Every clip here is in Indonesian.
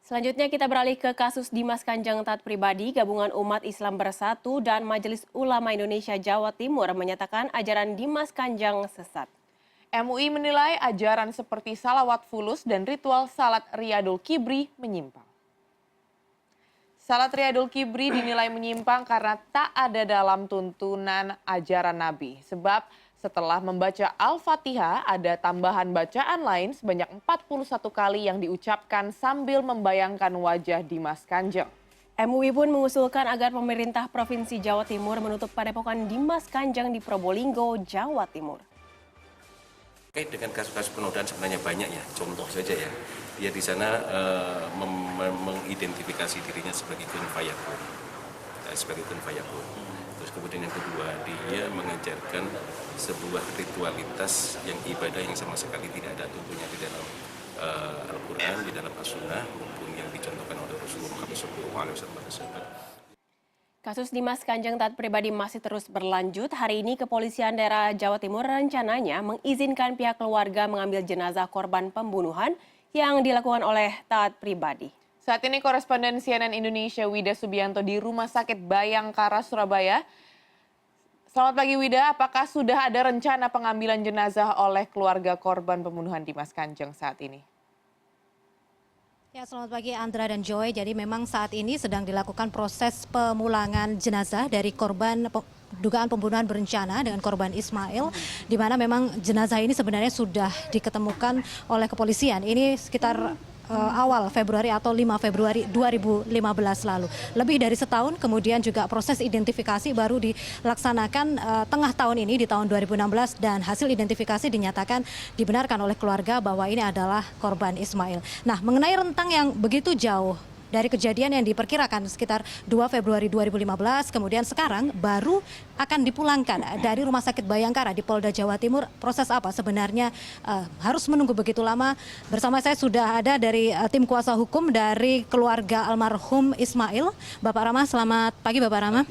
Selanjutnya kita beralih ke kasus Dimas Kanjeng Taat Pribadi. Gabungan Umat Islam Bersatu dan Majelis Ulama Indonesia Jawa Timur menyatakan ajaran Dimas Kanjeng sesat. MUI menilai ajaran seperti salawat fulus dan ritual salat Riyadul Kibri menyimpang. Salat Riyadul Kibri dinilai menyimpang karena tak ada dalam tuntunan ajaran Nabi. Sebab setelah membaca Al-Fatihah ada tambahan bacaan lain sebanyak 41 kali yang diucapkan sambil membayangkan wajah Dimas Kanjeng. MUI pun mengusulkan agar pemerintah Provinsi Jawa Timur menutup padepokan Dimas Kanjeng di Probolinggo, Jawa Timur. Terkait dengan kasus-kasus penodaan sebenarnya banyak ya, contoh saja ya. Dia di sana mengidentifikasi dirinya sebagai kun fayakun. Terus kemudian yang kedua, dia mengajarkan sebuah ritualitas yang ibadah yang sama sekali tidak ada tuntunnya di dalam Al-Quran, di dalam As-Sunnah, maupun yang dicontohkan oleh Rasulullah Muhammad SAW. Kasus Dimas Kanjeng Taat Pribadi masih terus berlanjut. Hari ini Kepolisian Daerah Jawa Timur rencananya mengizinkan pihak keluarga mengambil jenazah korban pembunuhan yang dilakukan oleh Taat Pribadi. Saat ini koresponden CNN Indonesia Wida Subianto di Rumah Sakit Bayangkara, Surabaya. Selamat pagi Wida, apakah sudah ada rencana pengambilan jenazah oleh keluarga korban pembunuhan Dimas Kanjeng saat ini? Ya, selamat pagi Andra dan Joy. Jadi memang saat ini sedang dilakukan proses pemulangan jenazah dari korban dugaan pembunuhan berencana dengan korban Ismail, di mana memang jenazah ini sebenarnya sudah diketemukan oleh kepolisian. Ini sekitar awal Februari atau 5 Februari 2015 lalu. Lebih dari setahun kemudian juga proses identifikasi baru dilaksanakan tengah tahun ini di tahun 2016 dan hasil identifikasi dinyatakan dibenarkan oleh keluarga bahwa ini adalah korban Ismail. Nah, mengenai rentang yang begitu jauh dari kejadian yang diperkirakan sekitar 2 Februari 2015, kemudian sekarang baru akan dipulangkan dari Rumah Sakit Bayangkara di Polda Jawa Timur. Proses apa sebenarnya harus menunggu begitu lama? Bersama saya sudah ada dari tim kuasa hukum dari keluarga almarhum Ismail, Bapak Rama. Selamat pagi Bapak Rama.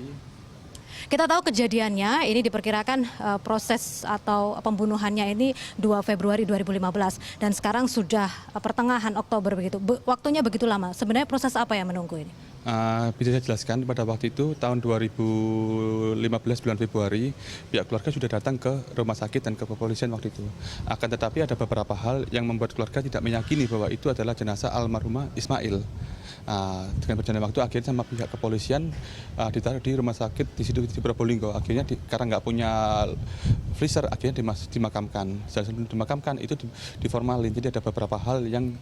Kita tahu kejadiannya ini diperkirakan proses atau pembunuhannya ini 2 Februari 2015 dan sekarang sudah pertengahan Oktober begitu. Waktunya begitu lama. Sebenarnya proses apa yang menunggu ini? Bisa saya jelaskan, pada waktu itu tahun 2015 bulan Februari pihak keluarga sudah datang ke rumah sakit dan ke kepolisian waktu itu. Akan tetapi ada beberapa hal yang membuat keluarga tidak meyakini bahwa itu adalah jenazah almarhumah Ismail. Dengan berjalannya waktu akhirnya sama pihak kepolisian ditaruh di rumah sakit di situ di Probolinggo. Akhirnya karena nggak punya freezer akhirnya dimakamkan. Sebelum dimakamkan itu diformalin. Jadi ada beberapa hal yang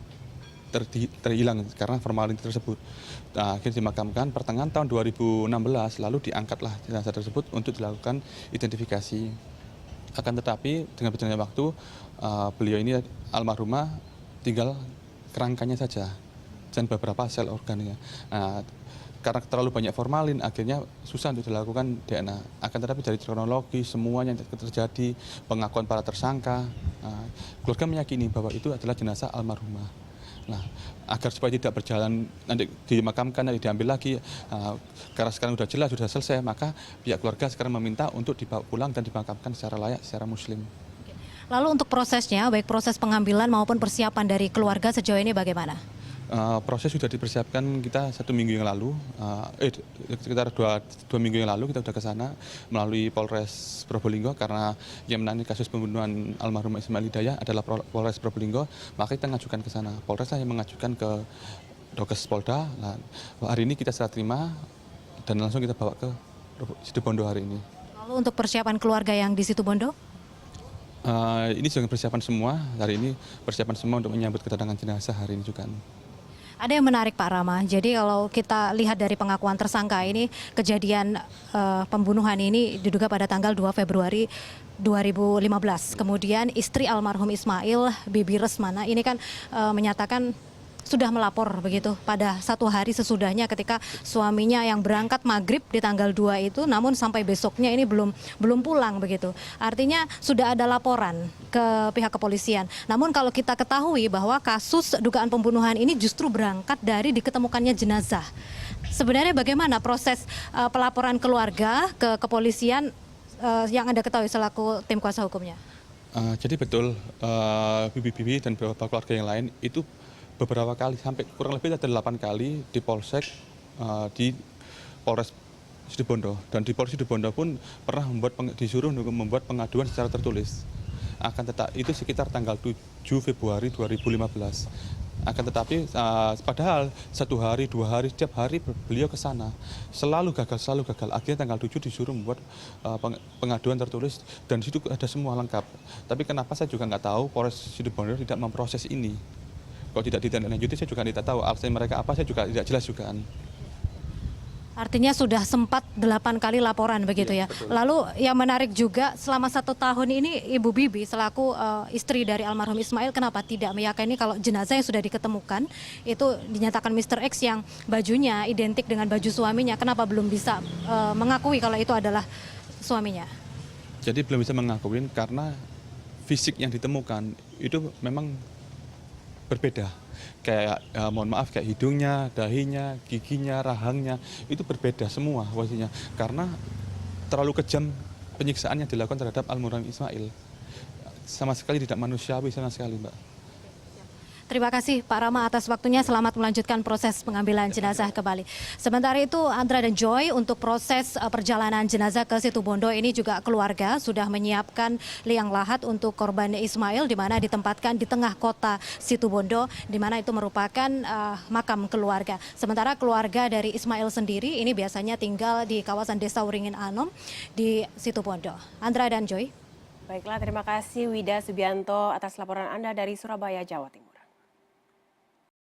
terhilang karena formalin tersebut. Akhirnya dimakamkan pertengahan tahun 2016, lalu diangkatlah jenazah tersebut untuk dilakukan identifikasi. Akan tetapi dengan berjalannya waktu beliau ini almarhumah tinggal kerangkanya saja dan beberapa sel organnya. Karena terlalu banyak formalin, akhirnya susah untuk dilakukan DNA. Akan tetapi dari kronologi semuanya yang terjadi, pengakuan para tersangka, keluarga meyakini bahwa itu adalah jenazah almarhumah. Nah, agar supaya tidak berjalan nanti dimakamkan nanti diambil lagi, karena sekarang sudah jelas sudah selesai, maka pihak keluarga sekarang meminta untuk dibawa pulang dan dimakamkan secara layak secara Muslim. Lalu untuk prosesnya, baik proses pengambilan maupun persiapan dari keluarga sejauh ini bagaimana? Proses sudah dipersiapkan kita 1 minggu yang lalu, sekitar dua minggu yang lalu kita sudah ke sana melalui Polres Probolinggo karena yang menangani kasus pembunuhan almarhum Ismail Hidayah adalah Polres Probolinggo, maka kita mengajukan ke sana. Polres yang mengajukan ke Dokes Polda. Nah, hari ini kita serah terima dan langsung kita bawa ke Situbondo hari ini. Lalu untuk persiapan keluarga yang di Situbondo? Ini juga persiapan semua, hari ini persiapan semua untuk menyambut kedatangan jenazah hari ini juga. Ada yang menarik Pak Rama, jadi kalau kita lihat dari pengakuan tersangka ini, kejadian pembunuhan ini diduga pada tanggal 2 Februari 2015. Kemudian istri almarhum Ismail, Bibi Resmana, ini kan menyatakan sudah melapor begitu pada 1 hari sesudahnya ketika suaminya yang berangkat maghrib di tanggal 2 itu, namun sampai besoknya ini belum pulang begitu. Artinya sudah ada laporan ke pihak kepolisian. Namun kalau kita ketahui bahwa kasus dugaan pembunuhan ini justru berangkat dari diketemukannya jenazah. Sebenarnya bagaimana proses pelaporan keluarga ke kepolisian yang Anda ketahui selaku tim kuasa hukumnya? Jadi betul, Bibi dan beberapa keluarga yang lain itu beberapa kali, sampai kurang lebih ada 8 kali di Polsek, di Polres Situbondo. Dan di Polres Situbondo pun pernah disuruh membuat pengaduan secara tertulis. Akan tetapi itu sekitar tanggal 7 Februari 2015. Akan tetapi padahal 1 hari, 2 hari, setiap hari beliau ke sana. Selalu gagal. Akhirnya tanggal 7 disuruh membuat pengaduan tertulis dan di situ ada semua lengkap. Tapi kenapa saya juga nggak tahu Polres Situbondo tidak memproses ini. Kalau tidak ditindaklanjuti saya juga tidak tahu. Alasan mereka apa saya juga tidak jelas juga. Artinya sudah sempat 8 kali laporan begitu ya. Betul. Lalu yang menarik juga selama 1 tahun ini Ibu Bibi selaku istri dari almarhum Ismail kenapa tidak meyakini kalau jenazah yang sudah diketemukan itu dinyatakan Mr. X yang bajunya identik dengan baju suaminya. Kenapa belum bisa mengakui kalau itu adalah suaminya? Jadi belum bisa mengakui karena fisik yang ditemukan itu memang berbeda. Kayak mohon maaf kayak hidungnya, dahinya, giginya, rahangnya itu berbeda semua posisinya karena terlalu kejam penyiksaan yang dilakukan terhadap almarhum Ismail. Sama sekali tidak manusiawi sama sekali, Mbak. Terima kasih Pak Rama atas waktunya. Selamat melanjutkan proses pengambilan jenazah kembali. Sementara itu Andra dan Joy untuk proses perjalanan jenazah ke Situbondo ini juga keluarga sudah menyiapkan liang lahat untuk korban Ismail di mana ditempatkan di tengah kota Situbondo di mana itu merupakan makam keluarga. Sementara keluarga dari Ismail sendiri ini biasanya tinggal di kawasan Desa Uringin Anom di Situbondo. Andra dan Joy. Baiklah, terima kasih Wida Subianto atas laporan Anda dari Surabaya, Jawa Timur.